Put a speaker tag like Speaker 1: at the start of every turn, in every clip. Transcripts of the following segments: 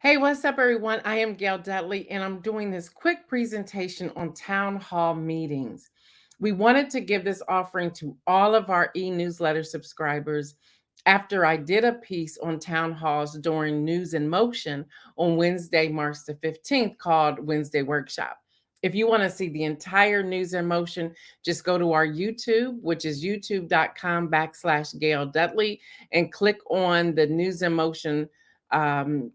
Speaker 1: Hey, what's up, everyone? I am Gail Dudley, and I'm doing this quick presentation on town hall meetings. We wanted to give this offering to all of our e-newsletter subscribers after I did a piece on town halls during News in Motion on Wednesday, March the 15th, called Wednesday Workshop. If you want to see the entire News in Motion, just go to our YouTube, which is youtube.com/Gail Dudley, and click on the News in Motion um,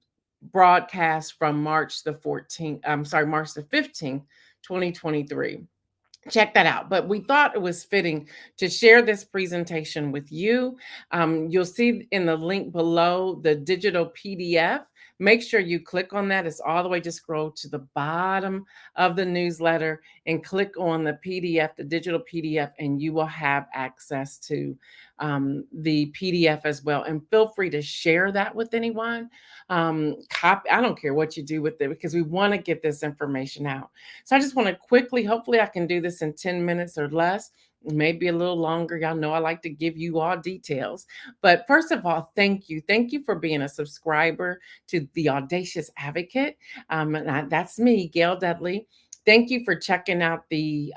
Speaker 1: broadcast from March the 14th, March the 15th, 2023. Check that out. But we thought it was fitting to share this presentation with you. You'll see in the link below the digital PDF. Make sure you click on that. It's all the way, just scroll to the bottom of the newsletter and click on the PDF, the digital PDF, and you will have access to the PDF as well. And feel free to share that with anyone. I don't care what you do with it, because we want to get this information out. So I just want to quickly, hopefully I can do this in 10 minutes or less, maybe a little longer. Y'all know I like to give you all details. But first of all, thank you. Thank you for being a subscriber to The Audacious Advocate. That's me, Gail Dudley. Thank you for checking out the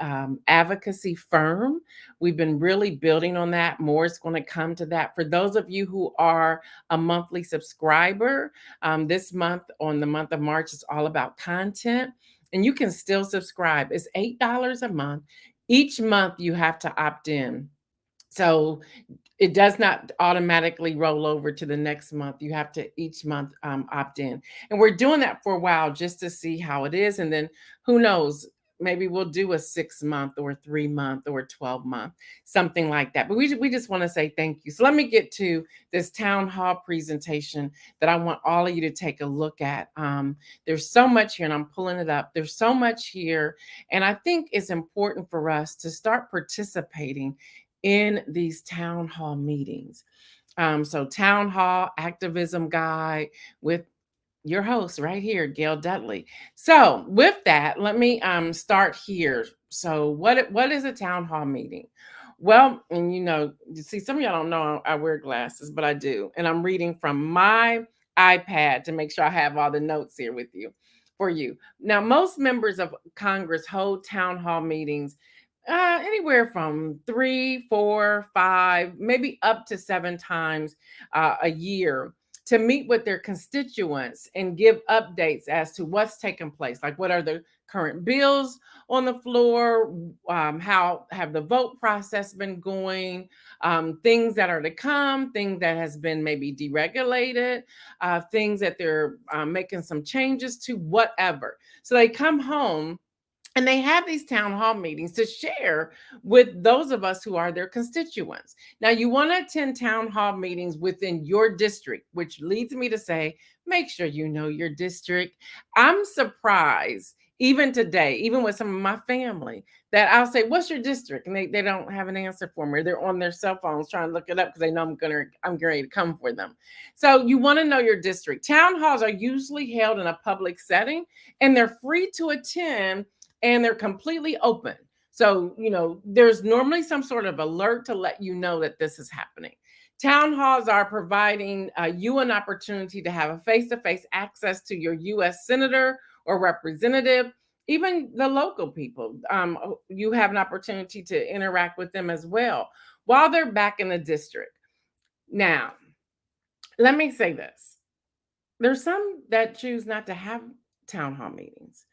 Speaker 1: advocacy firm. We've been really building on that. More is going to come to that. For those of you who are a monthly subscriber, this month, on the month of March, is all about content. And you can still subscribe. It's $8 a month. Each month you have to opt in. So it does not automatically roll over to the next month. You have to each month opt in. And we're doing that for a while just to see how it is. And then who knows, maybe we'll do a 6-month or 3-month or 12-month, something like that. But we just want to say thank you. So let me get to this town hall presentation that I want all of you to take a look at. There's so much here, and I'm pulling it up. There's so much here. And I think it's important for us to start participating in these town hall meetings. So town hall activism guide with your host right here, Gail Dudley. So with that, let me start here. So what is a town hall meeting? Well, and you see, some of y'all don't know I wear glasses, but I do. And I'm reading from my iPad to make sure I have all the notes here with you for you. Now, most members of Congress hold town hall meetings anywhere from 3, 4, 5, maybe up to 7 times a year, to meet with their constituents and give updates as to what's taking place. Like, what are the current bills on the floor? How have the vote process been going? Things that are to come, things that has been maybe deregulated, things that they're making some changes to, whatever. So they come home and they have these town hall meetings to share with those of us who are their constituents. Now, you want to attend town hall meetings within your district, which leads me to say, make sure you know your district. I'm surprised, even today, even with some of my family, that I'll say, what's your district? And they don't have an answer for me. They're on their cell phones trying to look it up because they know I'm ready to come for them. So you want to know your district. Town halls are usually held in a public setting, and they're free to attend, and they're completely open. So, there's normally some sort of alert to let you know that this is happening. Town halls are providing you an opportunity to have a face-to-face access to your U.S. senator or representative, even the local people. You have an opportunity to interact with them as well while they're back in the district. Now, let me say this. There's some that choose not to have town hall meetings.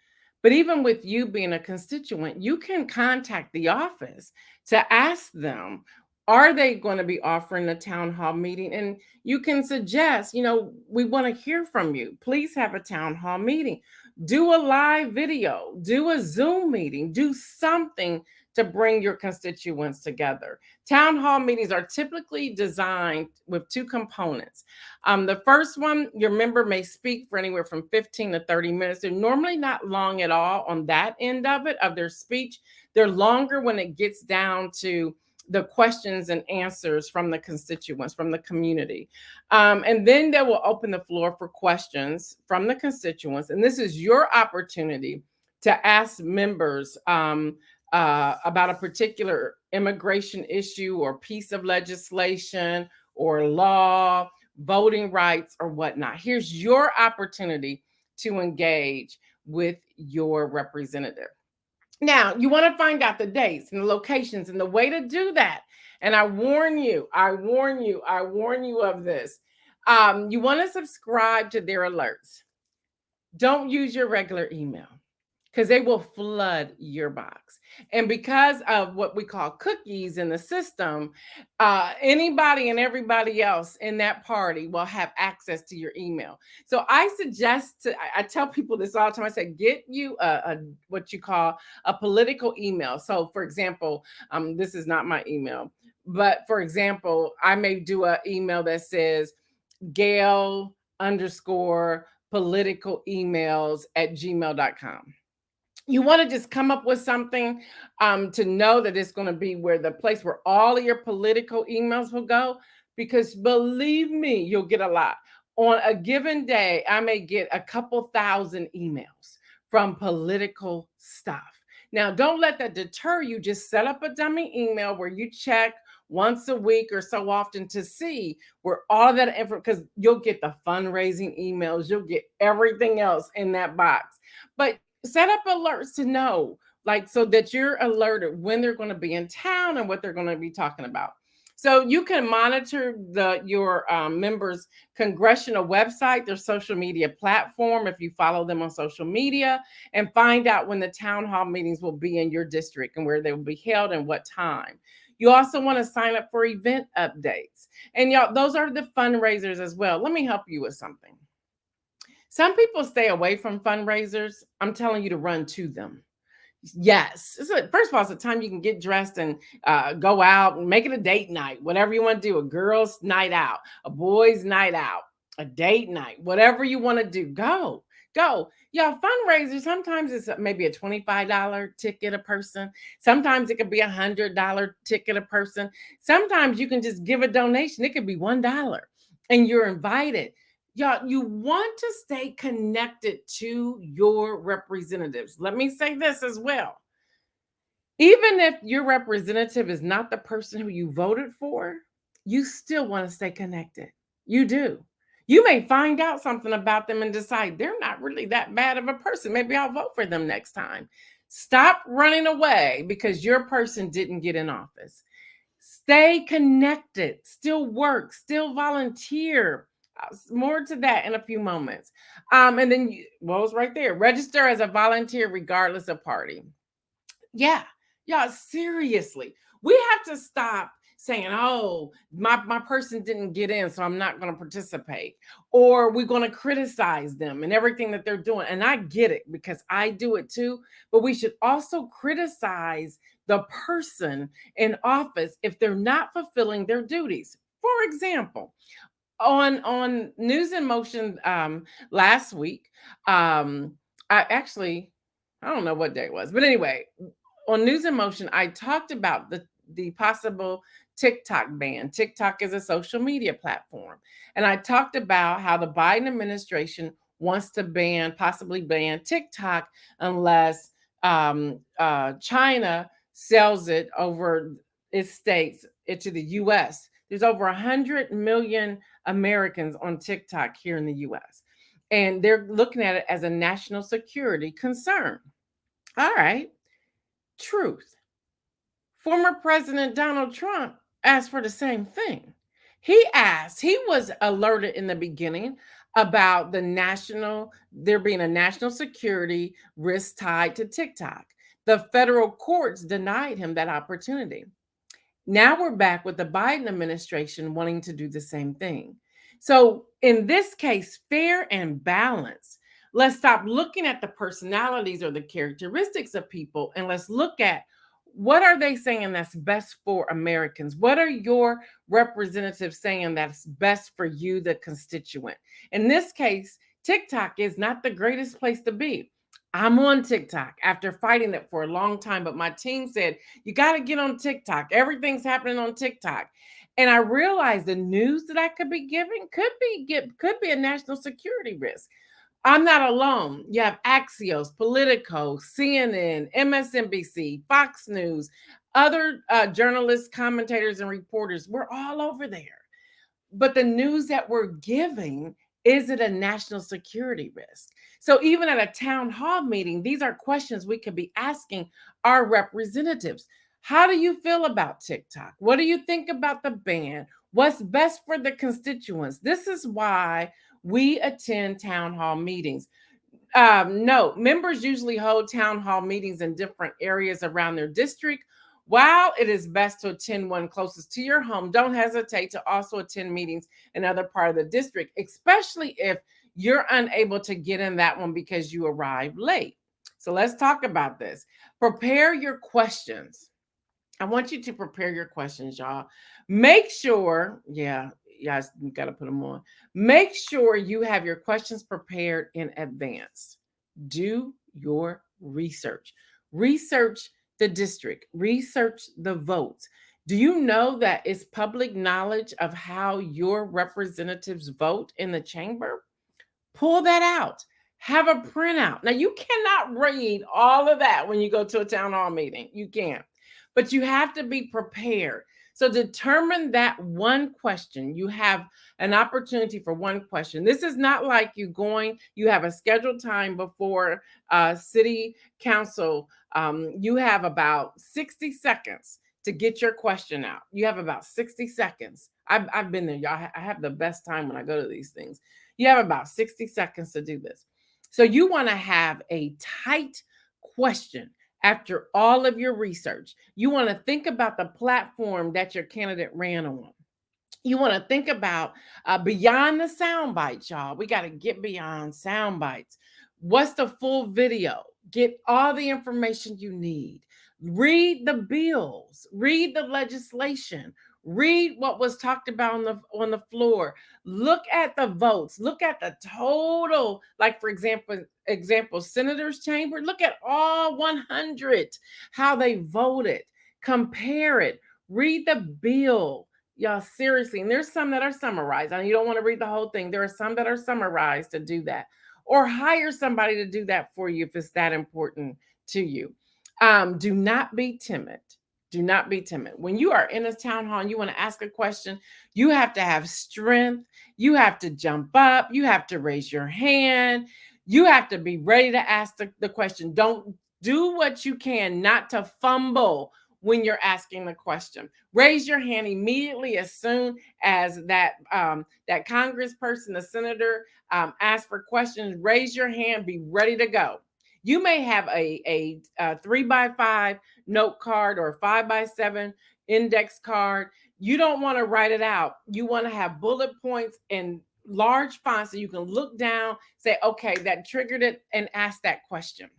Speaker 1: But even with you being a constituent, you can contact the office to ask them, are they going to be offering a town hall meeting? And you can suggest, we want to hear from you. Please have a town hall meeting. Do a live video, do a Zoom meeting, do something to bring your constituents together. Town hall meetings are typically designed with 2 components. The first one, your member may speak for anywhere from 15 to 30 minutes. They're normally not long at all on that end of their speech. They're longer when it gets down to the questions and answers from the constituents, from the community. And then they will open the floor for questions from the constituents. And this is your opportunity to ask members about a particular immigration issue or piece of legislation or law, voting rights, or whatnot. Here's your opportunity to engage with your representative. Now, you want to find out the dates and the locations, and the way to do that. And I warn you of this. You want to subscribe to their alerts. Don't use your regular email, because they will flood your box. And because of what we call cookies in the system, anybody and everybody else in that party will have access to your email. So I suggest I tell people this all the time. I say, get you a what you call a political email. So for example, this is not my email, but for example, I may do an email that says Gail underscore political emails at gmail.com. You want to just come up with something to know that it's going to be where the place where all of your political emails will go, because believe me, you'll get a lot. On a given day, I may get a couple thousand emails from political stuff. Now, don't let that deter you. Just set up a dummy email where you check once a week or so often to see where all of that info, because you'll get the fundraising emails, you'll get everything else in that box. But set up alerts to know, like, so that you're alerted when they're going to be in town and what they're going to be talking about. So you can monitor your members' congressional website, their social media platform, if you follow them on social media, and find out when the town hall meetings will be in your district and where they will be held and what time. You also want to sign up for event updates. And y'all, those are the fundraisers as well. Let me help you with something. Some people stay away from fundraisers. I'm telling you to run to them. Yes. First of all, it's a time you can get dressed and go out and make it a date night, whatever you want to do, a girl's night out, a boy's night out, a date night, whatever you want to do, go. Y'all, fundraisers, sometimes it's maybe a $25 ticket a person. Sometimes it could be $100 ticket a person. Sometimes you can just give a donation. It could be $1 and you're invited. Y'all, you want to stay connected to your representatives. Let me say this as well. Even if your representative is not the person who you voted for, you still want to stay connected. You do. You may find out something about them and decide they're not really that bad of a person. Maybe I'll vote for them next time. Stop running away because your person didn't get in office. Stay connected, still work, still volunteer. More to that in a few moments. And then, it's right there. Register as a volunteer regardless of party. Yeah, y'all, seriously. We have to stop saying, oh, my person didn't get in, so I'm not going to participate. Or we're going to criticize them and everything that they're doing. And I get it because I do it too. But we should also criticize the person in office if they're not fulfilling their duties. For example, on NewsInMotion last week, I don't know what day it was, but anyway, on NewsInMotion, I talked about the possible TikTok ban. TikTok is a social media platform, and I talked about how the Biden administration wants to possibly ban TikTok unless China sells it over its states into the U.S. There's over 100 million Americans on TikTok here in the US, and they're looking at it as a national security concern. All right, truth. Former President Donald Trump asked for the same thing. He was alerted in the beginning about there being a national security risk tied to TikTok. The federal courts denied him that opportunity. Now we're back with the Biden administration wanting to do the same thing. So in this case, fair and balanced. Let's stop looking at the personalities or the characteristics of people, and let's look at what are they saying that's best for Americans? What are your representatives saying that's best for you, the constituent? In this case, TikTok is not the greatest place to be. I'm on TikTok after fighting it for a long time, but my team said, you got to get on TikTok. Everything's happening on TikTok. And I realized the news that I could be giving could be a national security risk. I'm not alone. You have Axios, Politico, CNN, MSNBC, Fox News, other journalists, commentators, and reporters. We're all over there. but the news that we're giving, is it a national security risk? So even at a town hall meeting, these are questions we could be asking our representatives. How do you feel about TikTok? What do you think about the ban? What's best for the constituents? This is why we attend town hall meetings. No, members usually hold town hall meetings in different areas around their district. While it is best to attend one closest to your home, don't hesitate to also attend meetings in other part of the district, especially if you're unable to get in that one because you arrived late. So let's talk about this. Prepare your questions. I want you to prepare your questions, y'all. Make sure, yes, you got to put them on. Make sure you have your questions prepared in advance. Do your research. Research the district, research the votes. Do you know that it's public knowledge of how your representatives vote in the chamber? Pull that out. Have a printout. Now, you cannot read all of that when you go to a town hall meeting. You can't, but you have to be prepared. So determine that one question. You have an opportunity for one question. This is not like you have a scheduled time before city council. You have about 60 seconds to get your question out. You have about 60 seconds. I've been there, y'all. I have the best time when I go to these things. You have about 60 seconds to do this. So you want to have a tight question after all of your research. You want to think about the platform that your candidate ran on. You want to think about beyond the sound bites, y'all. We got to get beyond sound bites. What's the full video? Get all the information you need. Read the bills, read the legislation, read what was talked about on the floor. Look at the votes, look at the total, like for example, senators chamber, look at all 100, how they voted, compare it, read the bill. Y'all, seriously, and there's some that are summarized. I know you don't want to read the whole thing. There are some that are summarized to do that, or hire somebody to do that for you if it's that important to you. Do not be timid. Do not be timid. When you are in a town hall and you want to ask a question, you have to have strength. You have to jump up. You have to raise your hand. You have to be ready to ask the question. Don't do what you can not to fumble when you're asking the question. Raise your hand immediately as soon as that congressperson, the senator, asks for questions. Raise your hand. Be ready to go. You may have a 3x5 note card or a 5x7 index card. You don't want to write it out. You want to have bullet points in large font so you can look down, say, okay, that triggered it, and ask that question.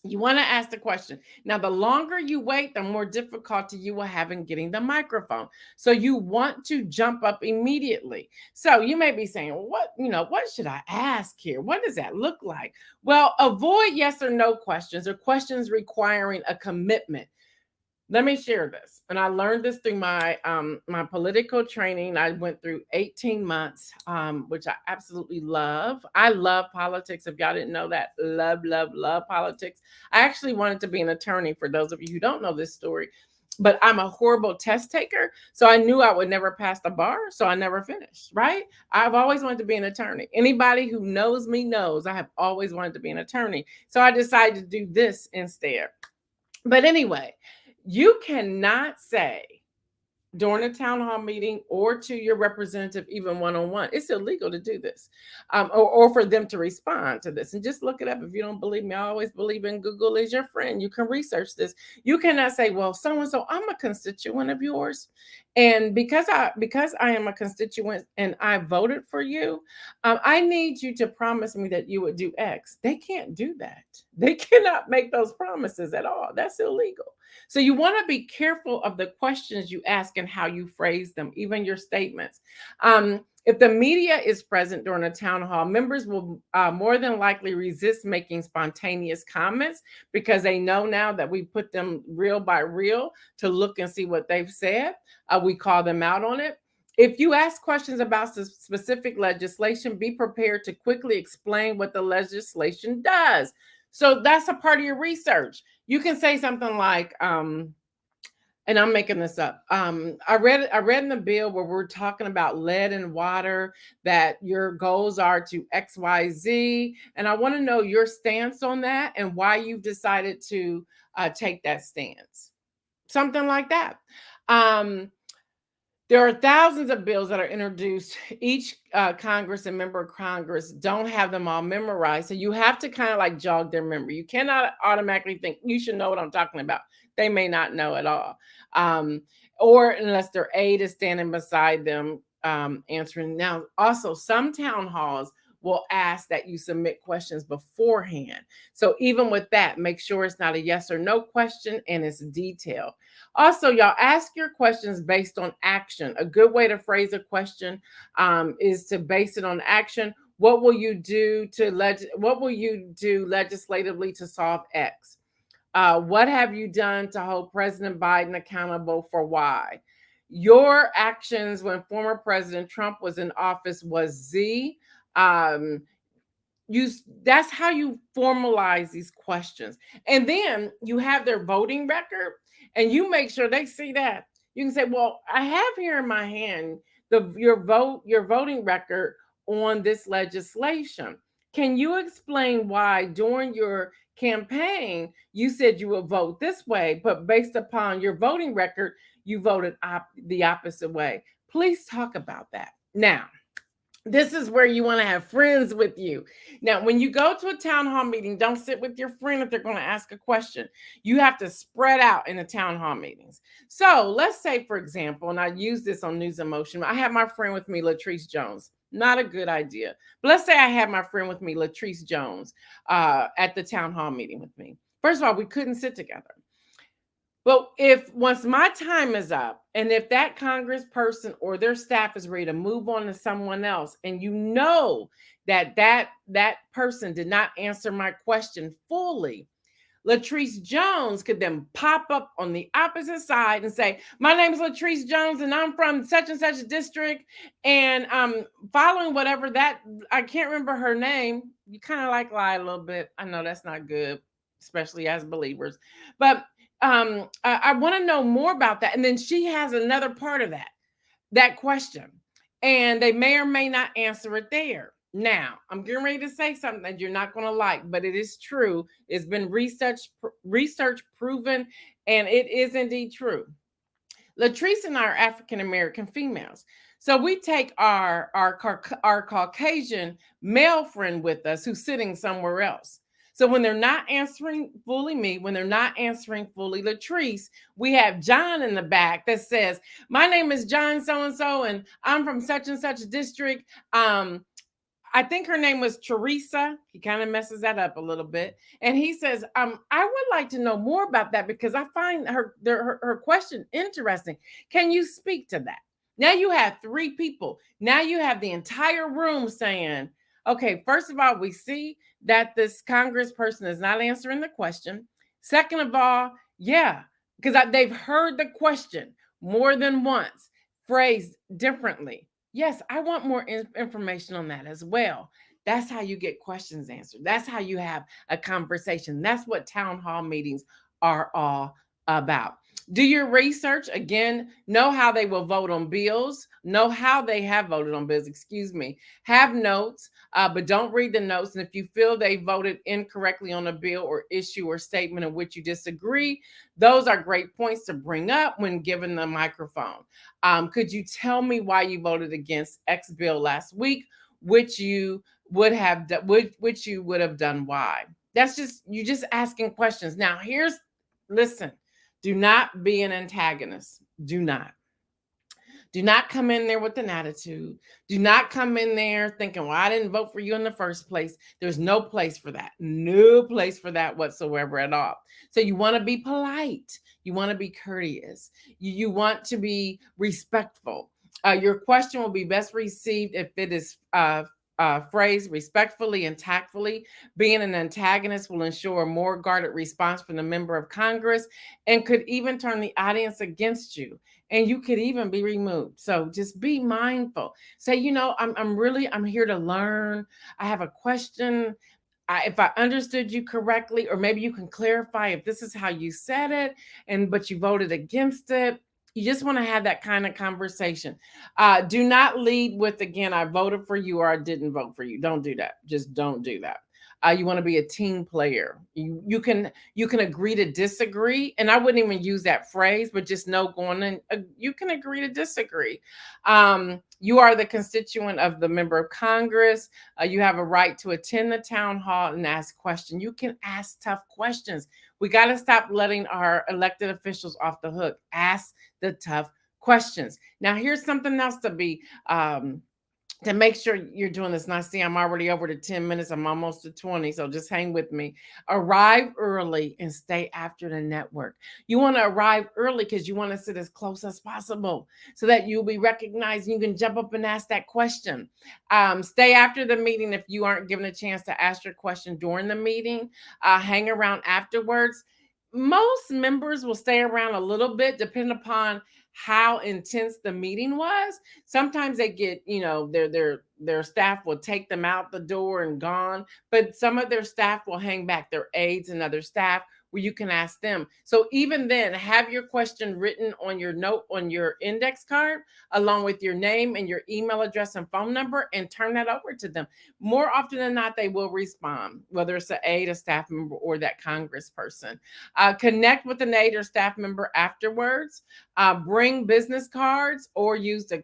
Speaker 1: You want to ask the question. Now, the longer you wait, the more difficulty you will have in getting the microphone. So you want to jump up immediately. So you may be saying, what should I ask here? What does that look like? Well, avoid yes or no questions or questions requiring a commitment. Let me share this. And I learned this through my political training. I went through 18 months, which I absolutely love. I love politics. If y'all didn't know that, love, love, love politics. I actually wanted to be an attorney, for those of you who don't know this story. But I'm a horrible test taker. So I knew I would never pass the bar. So I never finished, right? I've always wanted to be an attorney. Anybody who knows me knows I have always wanted to be an attorney. So I decided to do this instead. But anyway, you cannot say during a town hall meeting or to your representative, even one-on-one, it's illegal to do this, or for them to respond to this. And just look it up. If you don't believe me, I always believe in Google is your friend. You can research this. You cannot say, well, so-and-so, I'm a constituent of yours. And because I am a constituent and I voted for you, I need you to promise me that you would do X. They can't do that. They cannot make those promises at all. That's illegal. So you want to be careful of the questions you ask and how you phrase them, even your statements. If the media is present during a town hall, members will more than likely resist making spontaneous comments because they know now that we put them reel by reel to look and see what they've said. We call them out on it. If you ask questions about specific legislation, be prepared to quickly explain what the legislation does. So that's a part of your research. You can say something like, and I'm making this up. I read in the bill where we're talking about lead and water, that your goals are to XYZ, and I want to know your stance on that and why you've decided to take that stance. Something like that. Um, there are thousands of bills that are introduced. Each Congress and member of Congress don't have them all memorized. So you have to kind of like jog their memory. You cannot automatically think you should know what I'm talking about. They may not know at all. Um, or unless their aide is standing beside them answering. Now, also, some town halls will ask that you submit questions beforehand. So even with that, make sure it's not a yes or no question and it's detailed. Also, y'all ask your questions based on action. A good way to phrase a question is to base it on action. What will you do what will you do legislatively to solve X? What have you done to hold President Biden accountable for Y? Your actions when former President Trump was in office was Z. Um, you That's how you formalize these questions, and then you have their voting record and you make sure they see that. You can say, well, I have here in my hand your voting record on this legislation. Can you explain why during your campaign you said you would vote this way, but based upon your voting record you voted the opposite way? Please talk about that. Now, this is where you want to have friends with you. Now, when you go to a town hall meeting, don't sit with your friend if they're going to ask a question. You have to spread out in the town hall meetings. So let's say, for example, and I use this on NewsInMotion, I have my friend with me, Latrice Jones. Not a good idea. But let's say I have my friend with me, Latrice Jones, at the town hall meeting with me. First of all, we couldn't sit together. But if once my time is up, and if that congressperson or their staff is ready to move on to someone else, and you know that person did not answer my question fully, Latrice Jones could then pop up on the opposite side and say, "My name is Latrice Jones, and I'm from such and such district, and following whatever that I can't remember her name." You kind of like lie a little bit. I know that's not good, especially as believers, but I want to know more about that. And then she has another part of that question, and they may or may not answer it there. Now, I'm getting ready to say something that you're not going to like, but it is true. It's been research proven, and it is indeed true. Latrice and I are African American females. So we take our Caucasian male friend with us who's sitting somewhere else. So when they're not answering fully me, when they're not answering fully Latrice, we have John in the back that says, "My name is John so and so, and I'm from such and such district. I think her name was Teresa." He kind of messes that up a little bit. And he says, "I would like to know more about that because I find her question interesting. Can you speak to that?" Now you have three people. Now you have the entire room saying, "Okay, first of all, we see that this congressperson is not answering the question. Second of all, yeah, because they've heard the question more than once, phrased differently. Yes, I want more information on that as well." That's how you get questions answered. That's how you have a conversation. That's what town hall meetings are all about. Do your research. Again, know how they will vote on bills. Know how they have voted on bills, excuse me. Have notes, but don't read the notes. And if you feel they voted incorrectly on a bill or issue or statement in which you disagree, those are great points to bring up when given the microphone. Could you tell me why you voted against X bill last week, which you would have done, which you would have done why? That's just you just asking questions. Now, listen, do not be an antagonist. Do not. Do not come in there with an attitude. Do not come in there thinking, "Well, I didn't vote for you in the first place." There's no place for that. No place for that whatsoever at all. So you want to be polite. You want to be courteous. You want to be respectful. Your question will be best received if it is phrased respectfully and tactfully. Being an antagonist will ensure a more guarded response from the member of Congress and could even turn the audience against you. And you could even be removed. So just be mindful. Say, I'm here to learn. I have a question. if I understood you correctly, or maybe you can clarify if this is how you said it, but you voted against it. You just want to have that kind of conversation. Do not lead with, again, I voted for you or I didn't vote for you. Don't do that. Just don't do that. You want to be a team player. You can agree to disagree, and I wouldn't even use that phrase, but just know going in, you can agree to disagree. You are the constituent of the member of Congress. You have a right to attend the town hall and ask questions. You can ask tough questions. We got to stop letting our elected officials off the hook. Ask the tough questions. Now, here's something else to make sure you're doing this. And I see I'm already over to 10 minutes. I'm almost to 20. So just hang with me. Arrive early and stay after the network. You want to arrive early because you want to sit as close as possible so that you'll be recognized and you can jump up and ask that question. Stay after the meeting if you aren't given a chance to ask your question during the meeting. Hang around afterwards. Most members will stay around a little bit depending upon how intense the meeting was. Sometimes they get, their staff will take them out the door and gone, but some of their staff will hang back, their aides and other staff, where you can ask them. So even then, have your question written on your note on your index card, along with your name and your email address and phone number, and turn that over to them. More often than not, they will respond, whether it's an aide, a staff member, or that congressperson. Connect with an aide or staff member afterwards. Bring business cards or use the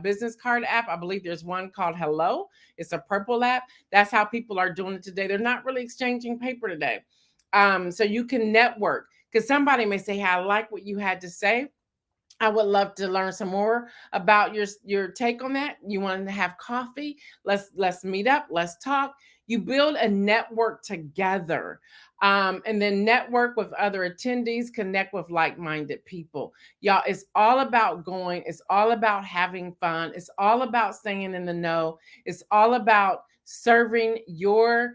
Speaker 1: business card app. I believe there's one called Hello. It's a purple app. That's how people are doing it today. They're not really exchanging paper today. So you can network, because somebody may say, hey, I like what you had to say. I would love to learn some more about your take on that. You want to have coffee? Let's meet up. Let's talk. You build a network together, and then network with other attendees. Connect with like-minded people. Y'all, it's all about going. It's all about having fun. It's all about staying in the know. It's all about serving your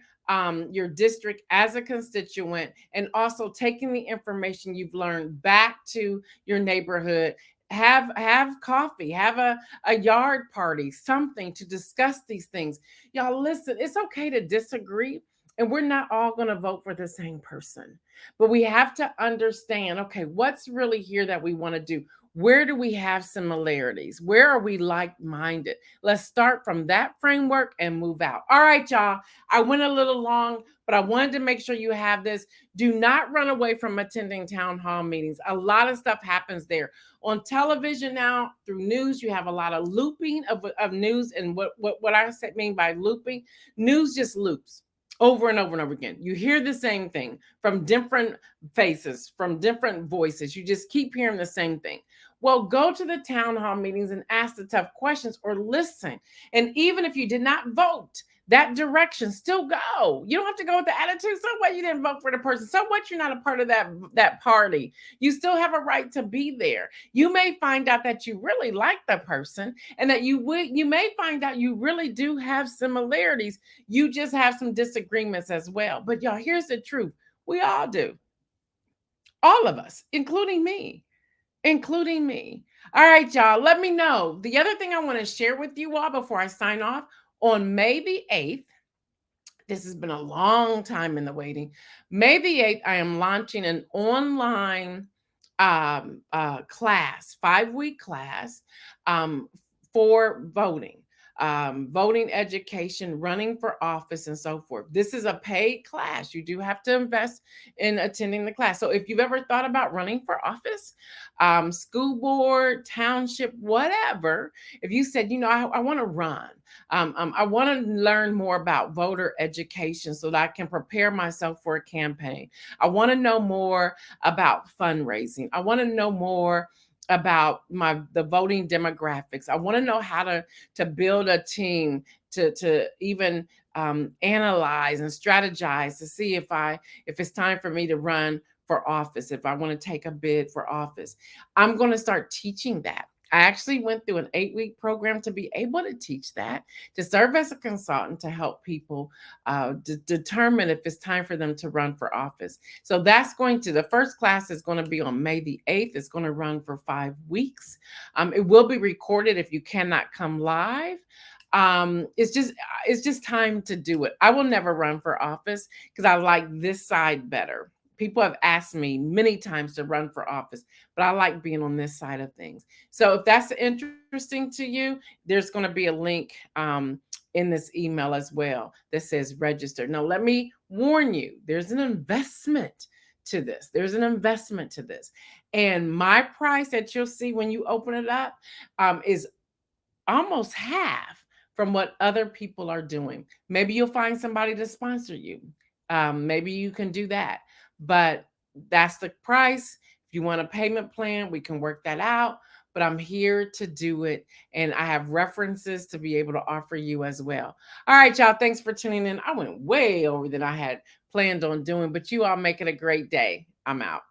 Speaker 1: district as a constituent, and also taking the information you've learned back to your neighborhood. Have coffee, have a yard party, something to discuss these things. Y'all, listen, it's okay to disagree, and we're not all going to vote for the same person, but we have to understand, okay, what's really here that we want to do? Where do we have similarities? Where are we like-minded? Let's start from that framework and move out. All right, y'all. I went a little long, but I wanted to make sure you have this. Do not run away from attending town hall meetings. A lot of stuff happens there. On television now, through news, you have a lot of looping of news. And what I mean by looping, news just loops over and over and over again. You hear the same thing from different faces, from different voices. You just keep hearing the same thing. Well, go to the town hall meetings and ask the tough questions, or listen. And even if you did not vote that direction, still go. You don't have to go with the attitude. So what, you didn't vote for the person? So what, you're not a part of that party? You still have a right to be there. You may find out that you really like the person, and that you may find out you really do have similarities. You just have some disagreements as well. But y'all, here's the truth. We all do. All of us, including me. All right, y'all, let me know. The other thing I want to share with you all before I sign off, on May the 8th, this has been a long time in the waiting. May the 8th, I am launching an online class, 5-week class, for voting. Voting education, running for office, and so forth. This is a paid class. You do have to invest in attending the class. So if you've ever thought about running for office, school board, township, whatever, if you said, I want to run, I want to learn more about voter education so that I can prepare myself for a campaign. I want to know more about fundraising. I want to know more about the voting demographics. I want to know how to build a team, to even analyze and strategize to see if it's time for me to run for office, if I want to take a bid for office. I'm going to start teaching that. I actually went through an 8-week program to be able to teach that, to serve as a consultant, to help people determine if it's time for them to run for office. So the first class is going to be on May the 8th. It's going to run for 5 weeks. It will be recorded if you cannot come live. It's just time to do it. I will never run for office because I like this side better. People have asked me many times to run for office, but I like being on this side of things. So if that's interesting to you, there's going to be a link in this email as well that says register. Now, let me warn you, there's an investment to this. There's an investment to this. And my price that you'll see when you open it up is almost half from what other people are doing. Maybe you'll find somebody to sponsor you. Maybe you can do that. But that's the price. If you want a payment plan, we can work that out. But I'm here to do it. And I have references to be able to offer you as well. All right, y'all. Thanks for tuning in. I went way over than I had planned on doing, but you all make it a great day. I'm out.